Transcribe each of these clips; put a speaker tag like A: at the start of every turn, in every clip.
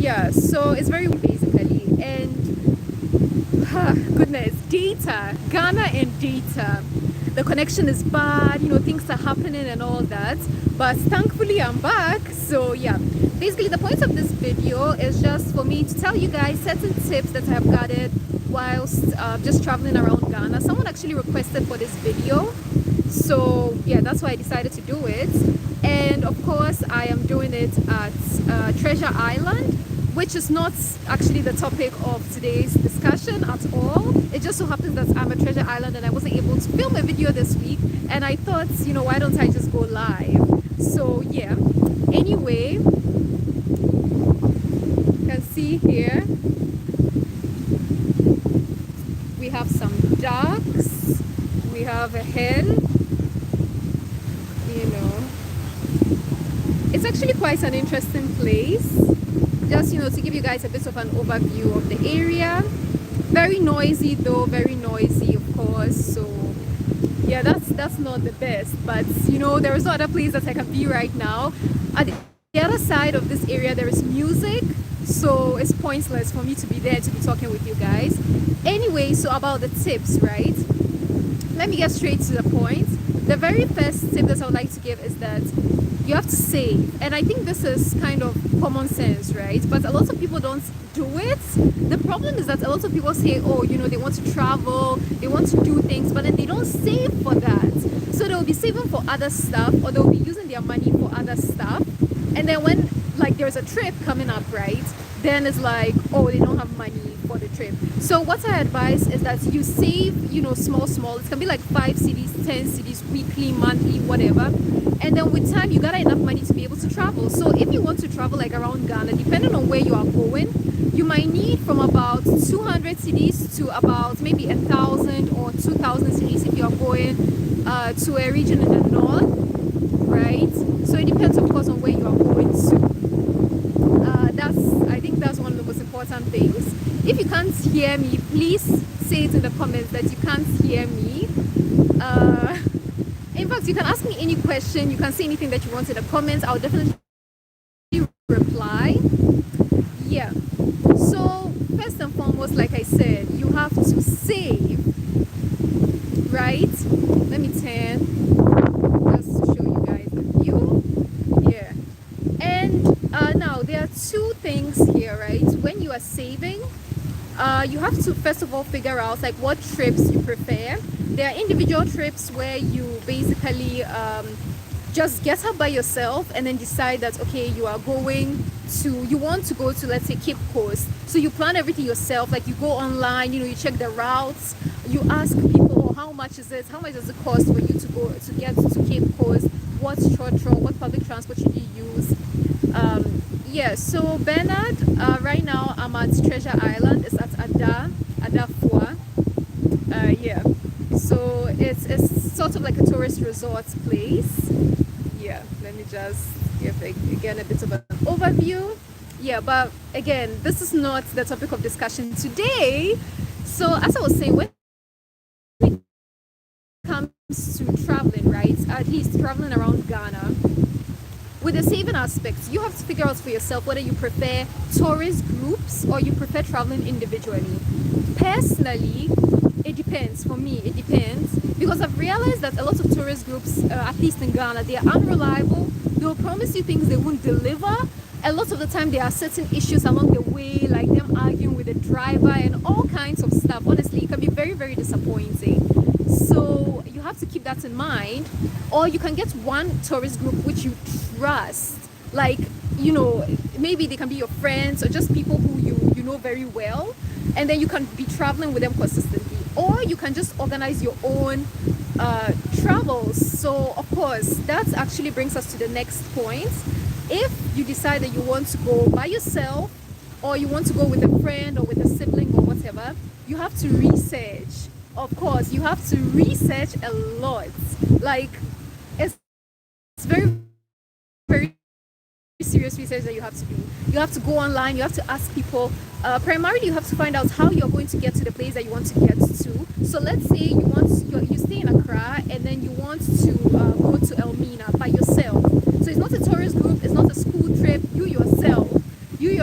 A: Yeah, so it's very basically, and goodness, data, Ghana and data. The connection is bad, things are happening and all that. But thankfully, I'm back. So, yeah, basically, the point of this video is just for me to tell you guys certain tips that I've gathered whilst just traveling around Ghana. Someone actually requested for this video. So, yeah, that's why I decided to do it. And of course, I am doing it at Treasure Island, which is not actually the topic of today's discussion at all. It just so happens that I'm at Treasure Island and I wasn't able to film a video this week, and I thought, why don't I just go live? So yeah, anyway, you can see here we have some ducks, we have a hen. It's actually quite an interesting place. Just to give you guys a bit of an overview of the area. Very noisy though, very noisy of course. So yeah, that's not the best, but there is no other place that I can be right now. At the other side of this area there is music, so it's pointless for me to be there to be talking with you guys. Anyway, so about the tips, right? Let me get straight to the point. The very first tip that I would like to give is that you have to save, and I think this is kind of common sense, right? But a lot of people don't do it. The problem is that a lot of people say, oh, they want to travel, they want to do things, but then they don't save for that. So they'll be saving for other stuff, or they'll be using their money for other stuff, and then when there's a trip coming up, right, then it's like, oh, they don't have money for the trip. So what I advise is that you save, small. It can be like 5 cedis, 10 cedis, weekly, monthly, whatever. And then with time, you got enough money to be able to travel. So if you want to travel around Ghana, depending on where you are going, you might need from about 200 cedis to about maybe 1,000 or 2,000 cedis if you are going to a region in the north, right? So it depends, of course, on where you are going to. I think that's one of the most important things. If you can't hear me, please say it in the comments that you can't hear me. In fact, you can ask me any question, you can say anything that you want in the comments. I'll definitely reply. Yeah, so first and foremost, like I said, you have to save, right? Let me turn just to show you guys the view. Yeah, and now there are two things here, right? When you are saving, you have to first of all figure out what trips you prefer. There are individual trips where you basically just get up by yourself and then decide that, okay, you want to go to, let's say, Cape Coast. So you plan everything yourself, you go online, you check the routes, you ask people, oh, how much is it, how much does it cost for you to get to Cape Coast, what's trotro, what public transport should you use. Yeah, so Bernard, right now I'm at Treasure Island. It's at Foah. Yeah, so it's sort of like a tourist resort place. Yeah, let me just give again a bit of an overview. Yeah, but again, this is not the topic of discussion today. So as I was saying, when it comes to traveling, right, at least traveling around Ghana, with the saving aspects, you have to figure out for yourself whether you prefer tourist groups or you prefer traveling individually. Personally, it depends. For me, it depends, because I've realized that a lot of tourist groups, at least in Ghana, they are unreliable. They'll promise you things they won't deliver. A lot of the time there are certain issues along the way, like them arguing with the driver and all kinds of stuff. Honestly, it can be very, very disappointing. So you have to keep that in mind. Or you can get one tourist group which you trust, maybe they can be your friends or just people who you know very well, and then you can be traveling with them consistently. Or you can just organize your own travels. So of course, that actually brings us to the next point. If you decide that you want to go by yourself, or you want to go with a friend or with a sibling or whatever, you have to research. Of course, you have to research a lot. It's very, very serious research that you have to do. You have to go online, you have to ask people. Primarily, you have to find out how you're going to get to the place that you want to get to. So let's say you stay in Accra and then you want to go to Elmina by yourself. So it's not a tourist group, it's not a school trip. You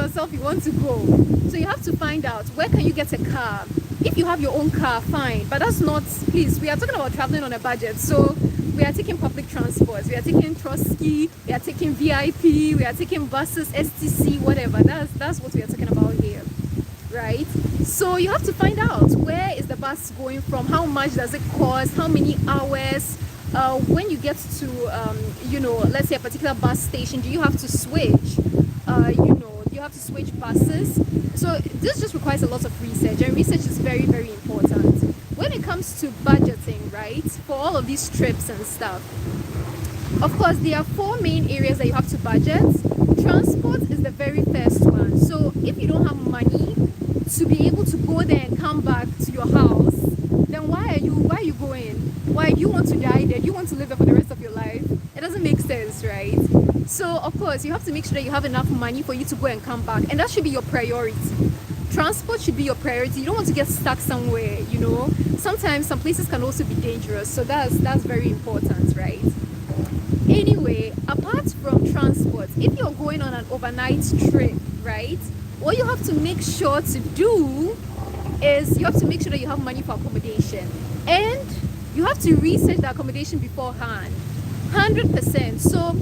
A: yourself you want to go. So you have to find out where can you get a car. If you have your own car, fine, but that's not, please, we are talking about traveling on a budget. So we are taking public transport, we are taking Trotsky, we are taking VIP, we are taking buses, STC, whatever. That's what we are talking about here, right? So you have to find out where is the bus going from, how much does it cost, how many hours. When you get to let's say a particular bus station, do you have to switch? You have to switch buses. So this just requires a lot of research, and research is very, very important when it comes to budgeting, right? For all of these trips and stuff. Of course, there are 4 main areas that you have to budget. Transport is the very first one. So if you don't have money to be able to go there and come back to your house, then why are you going? Why do you want to die there? Do you want to live there for the rest of your life? It doesn't make sense, right? So of course you have to make sure that you have enough money for you to go and come back, and that should be your priority. Transport should be your priority. You don't want to get stuck somewhere, Sometimes some places can also be dangerous, so that's very important, right? Anyway, apart from transport, if you're going on an overnight trip, right, what you have to make sure to do is you have to make sure that you have money for accommodation, and you have to research the accommodation beforehand, 100%. So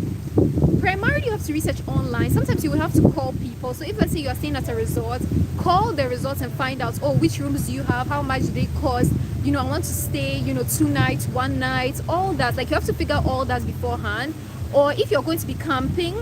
A: primarily you have to research online. Sometimes you will have to call people. So if let's say you are staying at a resort, call the resort and find out, which rooms do you have, how much do they cost, I want to stay 2 nights, 1 night, all that. Like, you have to figure all that beforehand. Or if you're going to be camping,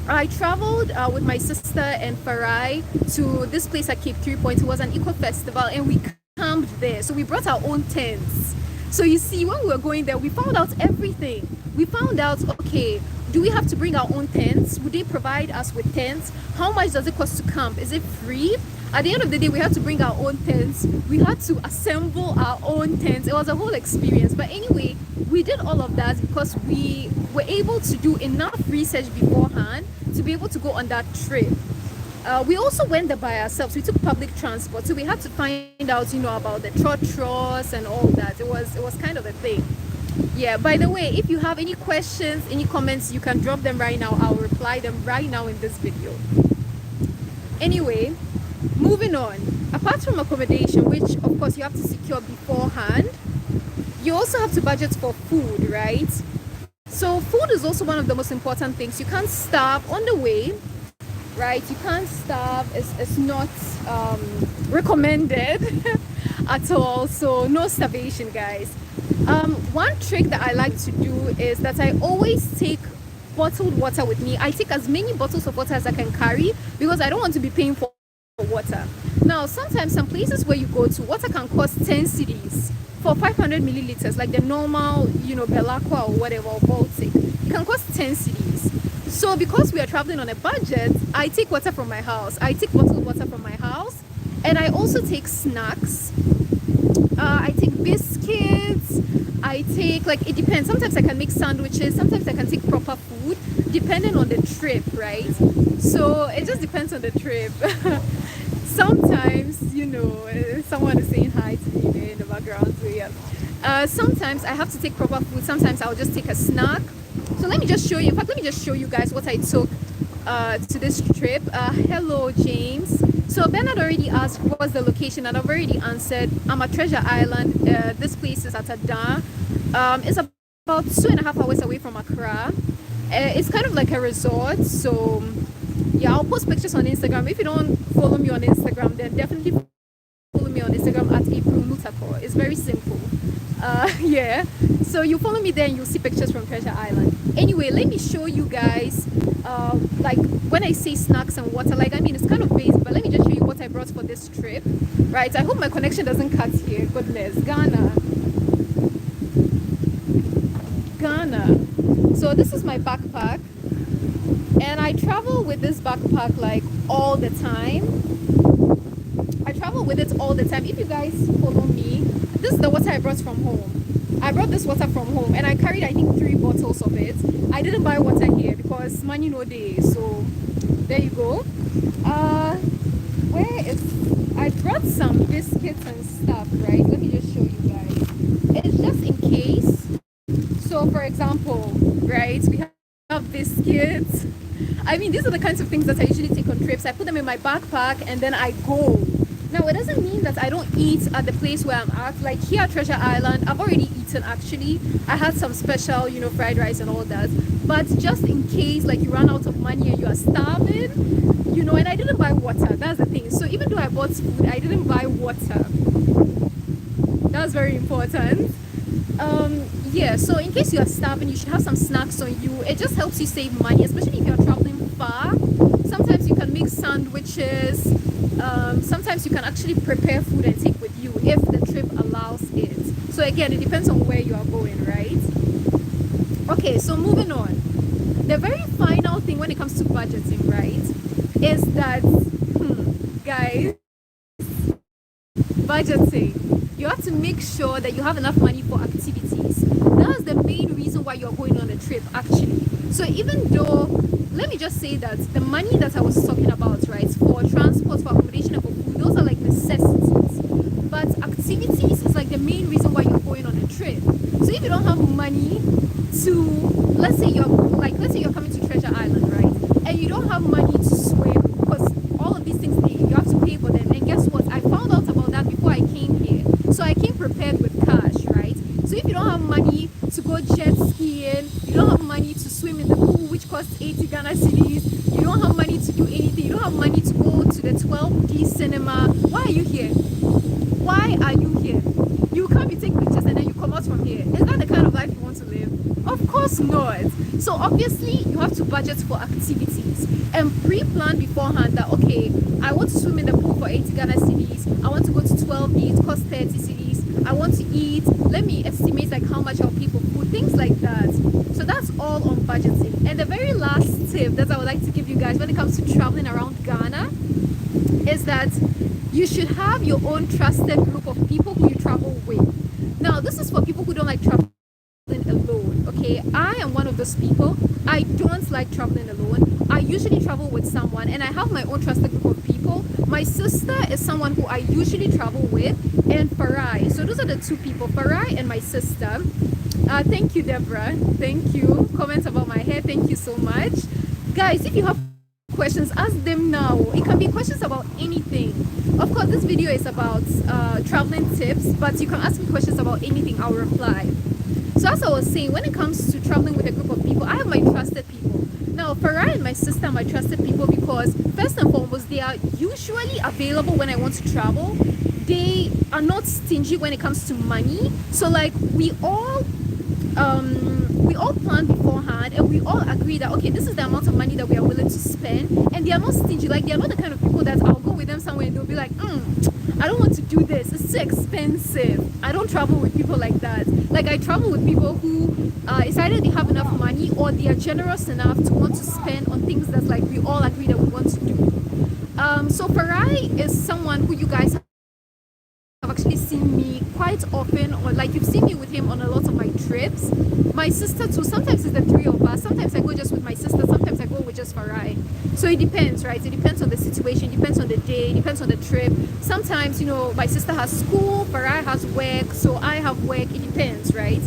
A: I traveled with my sister and Farai to this place at Cape 3 Point. It was an eco festival, and we camped there. So we brought our own tents. So you see, when we were going there, we found out everything. We found out, okay, do we have to bring our own tents? Would they provide us with tents? How much does it cost to camp? Is it free? At the end of the day, we had to bring our own tents. We had to assemble our own tents. It was a whole experience. But anyway, we did all of that because we were able to do enough research beforehand to be able to go on that trip. We also went there by ourselves. We took public transport, so we had to find out, about the trotros and all that. It was kind of a thing. Yeah, by the way, if you have any questions, any comments, you can drop them right now. I'll reply them right now in this video. Anyway, moving on. Apart from accommodation, which of course you have to secure beforehand, you also have to budget for food, right? So food is also one of the most important things. You can't starve on the way, right? You can't starve. It's not recommended at all. So no starvation, guys. One trick that I like to do is that I always take bottled water with me. I take as many bottles of water as I can carry because I don't want to be paying for water. Now, sometimes some places where you go to, water can cost 10 cedis for 500 milliliters, like the normal, Belacqua or whatever, or Baltic. It can cost 10 cedis. So because we are traveling on a budget, I take water from my house. I take bottled water from my house, and I also take snacks. I take biscuits. I take, it depends. Sometimes I can make sandwiches. Sometimes I can take proper food, depending on the trip, right? So it just depends on the trip. Sometimes, someone is saying hi to me in the background. So yeah. Sometimes I have to take proper food. Sometimes I'll just take a snack. So let me just show you. In fact, let me just show you guys what I took to this trip. Hello, James. So Bernard already asked what's the location, and I've already answered. I'm at Treasure Island. This place is at Ada. It's about 2.5 hours away from Accra. It's kind of like a resort. So yeah, I'll post pictures on Instagram. If you don't follow me on Instagram, then definitely follow me on Instagram at April Mutako. It's very simple. Yeah, so you follow me there and you'll see pictures from Treasure Island. Anyway, let me show you guys when I say snacks and water, it's kind of basic, but let me just show you what I brought for this trip, right? I hope my connection doesn't cut here. Goodness, Ghana. So this is my backpack, and I travel with this backpack all the time. I travel with it all the time. If you guys follow me, this is the water I brought from home. I brought this water from home, and I carried, I think, 3 bottles of it. I didn't buy water here because money no day. So there you go. I brought some biscuits and stuff, right? Let me just show you guys. It's just in case. So for example, right, we have biscuits. I mean, these are the kinds of things that I usually take on trips. I put them in my backpack and then I go. Now, it doesn't mean that I don't eat at the place where I'm at. Like here at Treasure Island, I've already eaten actually. I had some special, fried rice and all that. But just in case, like, you run out of money and you are starving, and I didn't buy water. That's the thing. So even though I bought food, I didn't buy water. That's very important. Yeah, so in case you are starving, you should have some snacks on you. It just helps you save money, especially if you're traveling far. Sometimes you can make sandwiches. Sometimes you can actually prepare food and take with you if the trip allows it. So again, it depends on where you are going, right? Okay, so moving on. The very final thing when it comes to budgeting, right, is that, guys, budgeting. You have to make sure that you have enough money for activities. That's the main reason why you're going on a trip, actually. So even though, let me just say that the money that I was talking about, right, for transport, for accommodation, and for food, those are like necessities. But activities is like the main reason why you're going on a trip. So if you don't have money to, let's say you're coming to Treasure Island, right, and you don't have money to swim, because all of these things, you have to pay for them. And guess what? I found out about that before I came here. So I came prepared with cash, right? So if you don't have money to go jet skiing, you don't have money to swim in the pool, which costs 80 Ghana cedis, you don't have money to do anything, you don't have money to go to the 12D cinema, why are you here? Why are you here? You come, you take pictures, and then you come out from here. Is that the kind of life you want to live? Of course not. So obviously, you have to budget for activities and pre-plan beforehand that, okay, I want to swim in the pool for 80 Ghana cedis, I want to go to 12D, it costs 30 cedis, I want to eat, let me estimate like how much I'll pay for food, things like that. So that's all on budgeting. And the very last tip that I would like to give you guys when it comes to traveling around Ghana is that you should have your own trusted group of people who you travel with. Now, this is for people who don't like traveling alone, okay? I am one of those people. I don't like traveling alone. I usually travel with someone, and I have my own trusted group of people. My sister is someone who I usually travel with, and Farai. So those are the two people, Farai and my sister. Thank you, Deborah. Thank you. Comments about my hair. Thank you so much. Guys, if you have questions, ask them now. It can be questions about anything. Of course, this video is about traveling tips, but you can ask me questions about anything. I'll reply. So as I was saying, when it comes to traveling with a group of people, I have my trusted people. Now, Farah and my sister are my trusted people because first and foremost, they are usually available when I want to travel. They are not stingy when it comes to money. So like we all plan beforehand and we all agree that, okay, this is the amount of money that we are willing to spend, and they are not stingy. Like, they are not the kind of people that I'll go with them somewhere and they'll be like, I don't want to do this, it's too expensive. I don't travel with people like that. Like, I travel with people who it's either they have enough money or they are generous enough to want to spend on things that like we all agree that we want to do. So Farai is someone who you guys have actually seen me quite often, or like you've seen me with him on a lot of my trips. My sister too, sometimes it's the three of us. Sometimes I go just with my sister, sometimes I go with just Farai. So it depends, right? It depends on the situation, it depends on the day, it depends on the trip. Sometimes, you know, my sister has school, Farai has work, so I have work. It depends, right?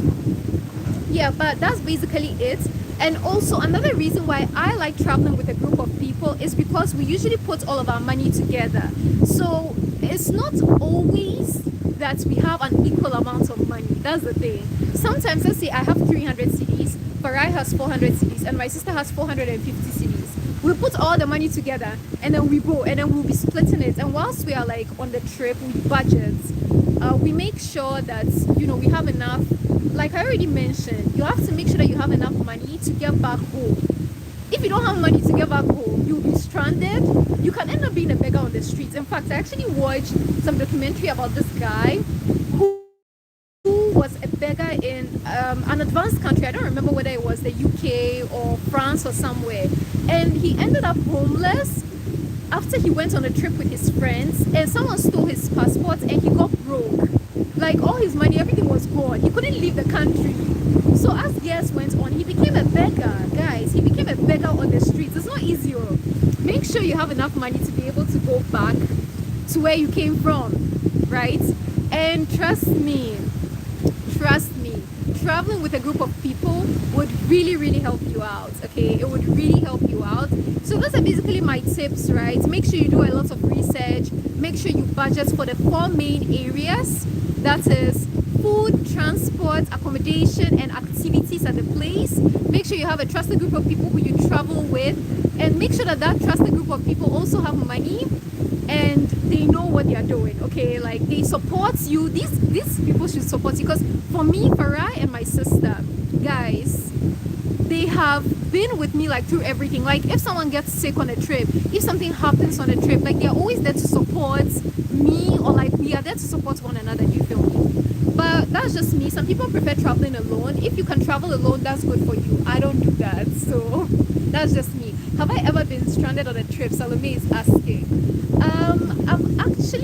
A: Yeah, but that's basically it. And also another reason why I like traveling with a group of people is because we usually put all of our money together. So it's not always that we have an equal amount of money. That's the thing. Sometimes, let's say I have 300 cedis, Farai has 400 cedis, and my sister has 450 cedis. We put all the money together and then we go, and then we'll be splitting it. And whilst we are like on the trip, we budget. We make sure that, you know, we have enough. Like I already mentioned, you have to make sure that you have enough money to get back home. If you don't have money to get back home, you'll be stranded. You can end up being a beggar on the streets. In fact, I actually watched some documentary about this guy who was a beggar in an advanced country. I don't remember whether it was the UK or France or somewhere. And he ended up homeless after he went on a trip with his friends, and someone stole his passport and he got broke. Like all his money, everything was gone. He couldn't leave the country. So as years went on, he became a beggar, guys. He became a beggar on the streets. It's not easy. Make sure you have enough money to be able to go back to where you came from, right? And trust me, traveling with a group of people would really help you out. Okay, it would really help you out. So those are basically my tips, right? Make sure you do a lot of research. Make sure you budget for the 4 main areas. That is food, transport, accommodation, and activities at the place. Make sure you have a trusted group of people who you travel with, and make sure that that trusted group of people also have money and they know what they are doing. Okay, like they support you. These people should support you, because for me, Farah and my sister, guys, they have been with me like through everything. Like if someone gets sick on a trip, if something happens on a trip, like they're always there to support me, or like we are there to support one another. Do you feel me? But that's just me. Some people prefer traveling alone. If you can travel alone, that's good for you. I don't do that, so that's just me. Have I ever been stranded on a trip? Salome is asking.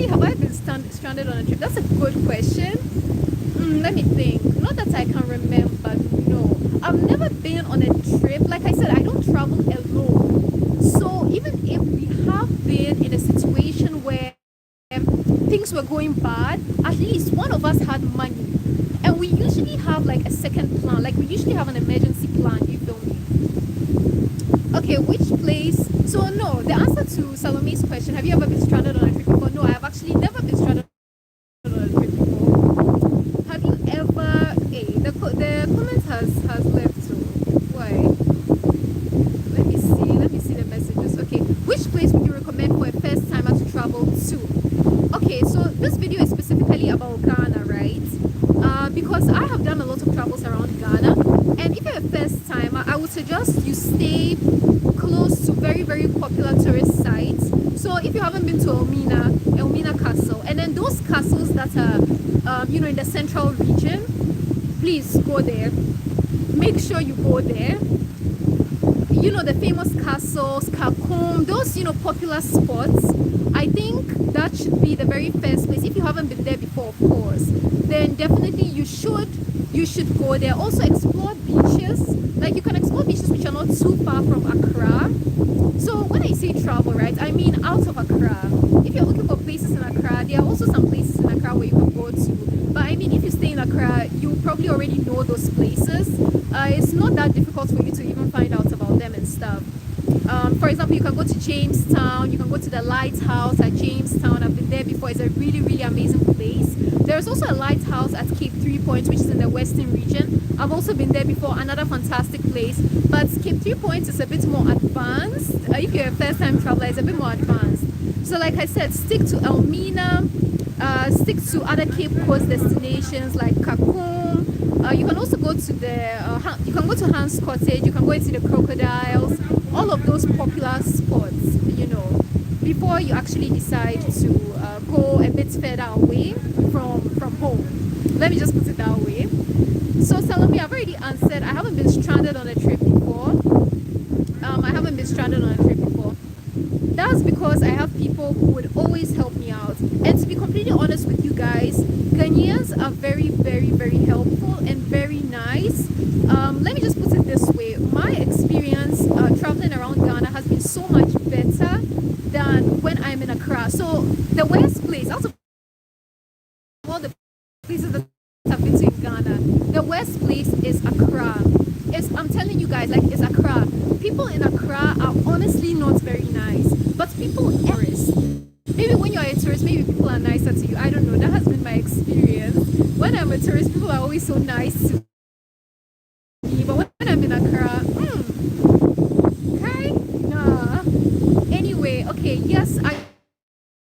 A: Have I been stranded on a trip? That's a good question. Let me think. Not that I can remember. No, I've never been on a trip. Like I said, I don't travel alone. So even if we have been in a situation where things were going bad, at least one of us had money, and we usually have like a second plan. Like we usually have an emergency plan. You feel me? Okay, which place? So no, the answer to Salome's question, have you ever been stranded on a trip before? No, I have actually never been stranded on a trip before. Have you ever? Hey, the comment has left. So why? Let me see the messages. Okay, which place would you recommend for a first timer to travel to? Okay, so this video is specifically about Ghana, right? Because I have done a lot of travels around Ghana, and if you're a first timer, I would suggest you stay close to very popular tourist sites. So if you haven't been to Elmina Castle, and then those castles that are in the central region, please go there. Make sure you go there. The famous castles, Kakum, those popular spots. I think that should be the very first place. If you haven't been there before, of course, then definitely you should go there. Also explore beaches. Like you can explore beaches which are not too far from Accra. So when I say travel, right, I mean out of Accra. If you're looking for places in Accra, there are also some places in Accra where you can go to. But I mean, if you stay in Accra, you probably already know those places. It's not that difficult for you to even find out about them and stuff. For example, you can go to Jamestown. You can go to the lighthouse at Jamestown. I've been there before. It's a really amazing place. There's also a lighthouse at Cape 3 Points, which is in the western region. I've also been there before. Another fantastic place. But Cape 3 Points is a bit more advanced. If you're a first-time traveler, it's a bit more advanced. So like I said, stick to Elmina. Stick to other Cape Coast destinations like Kakum. You can also go to you can go to Hans Cottage. You can go into the Crocodiles. All of those popular spots, before you actually decide to go a bit further away from home. Let me just put it that way. So Salome, I've already answered. I haven't been stranded on a trip before. I haven't been stranded on a trip before. That's because I have people who would always help me out. And to be completely honest with you guys, Ghanaians are very helpful and very nice. Let me just put it this way. My experience traveling around Ghana has been so much better than when I'm in Accra. So the worst place, out of all the places that I've been to in Ghana, the worst place is Accra. I'm telling you guys, like, it's Accra. People in Accra are honestly not very nice. But people tourists. Maybe when you're a tourist, maybe people are nicer to you. I don't know. That has been my experience. When I'm a tourist, people are always so nice to me. But when I'm in Accra, okay, nah. Anyway, okay, yes, I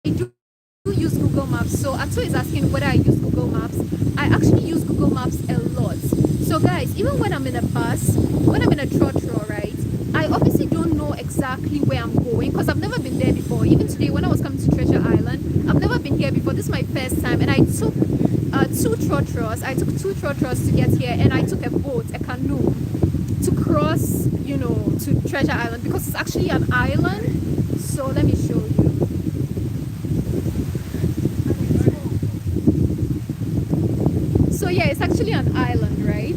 A: do use Google Maps. So Atu is asking whether I use Google Maps. I actually use Google Maps a lot. So guys, even when I'm in a bus, when I'm in a trotro, right, I obviously don't know exactly where I'm going because I've never been there before. Even today when I was coming to Treasure Island, I've never been here before. This is my first time, and I took two trotros. I took two trotros to get here, and I took a boat, a canoe, to cross, to Treasure Island because it's actually an island. So let me show you. So yeah, it's actually an island, right?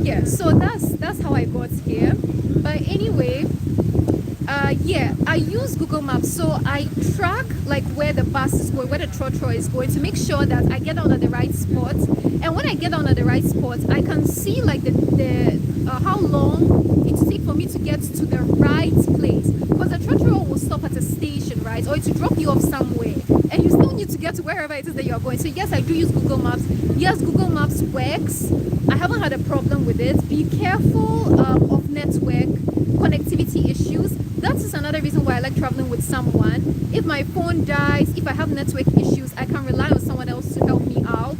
A: Yeah, so that's how I got here. But anyway, Yeah, I use Google Maps, so I track like where the bus is going, where the trotro is going, to make sure that I get down at the right spot. And when I get down at the right spot, I can see like the how long it takes for me to get to the right place. Because the trotro will stop at a station, right, or to drop you off somewhere, and you still need to get to wherever it is that you are going. So yes, I do use Google Maps. Yes, Google Maps works. I haven't had a problem with it. Be careful of network connectivity issues. That is another reason why I like traveling with someone. If my phone dies, if I have network issues, I can rely on someone else to help me out.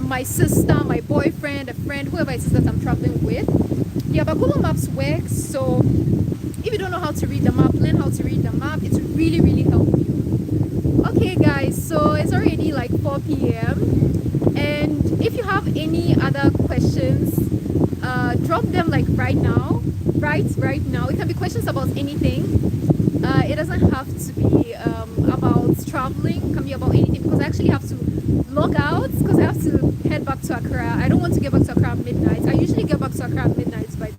A: My sister, my boyfriend, a friend, whoever it is that I'm traveling with. Yeah, but Google Maps works. So if you don't know how to read the map, learn how to read the map. It will really, really help you. Okay, guys, so it's already like 4 p.m. And if you have any other questions, drop them like right now. Right now. It can be questions about anything. It doesn't have to be about traveling. It can be about anything, because I actually have to log out because I have to head back to Accra. I don't want to get back to Accra at midnight. I usually get back to Accra at midnight, by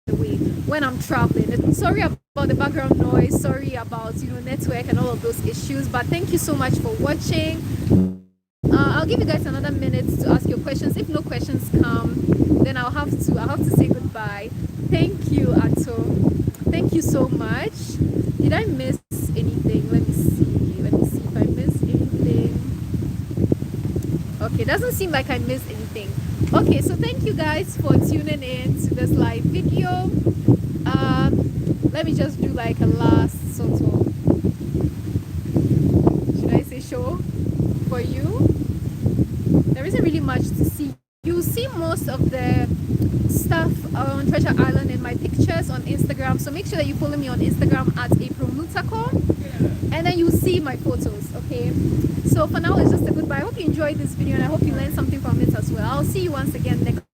A: the way, when I'm traveling. Sorry about the background noise. Sorry about network and all of those issues. But thank you so much for watching. I'll give you guys another minute to ask your questions. If no questions come, then I'll have to say goodbye. Thank you, Ato. Thank you so much. Did I miss anything? Let me see if I missed anything. Okay, doesn't seem like I missed anything. Okay, so thank you guys for tuning in to this live video. Let me just do like a last sort of, should I say, show for you. There isn't really much to see. You'll see most of the stuff on Treasure Island in my pictures on Instagram. So make sure that you follow me on Instagram at April Mutako, and then you'll see my photos. Okay. So for now, it's just a goodbye. I hope you enjoyed this video, and I hope you learned something from it as well. I'll see you once again next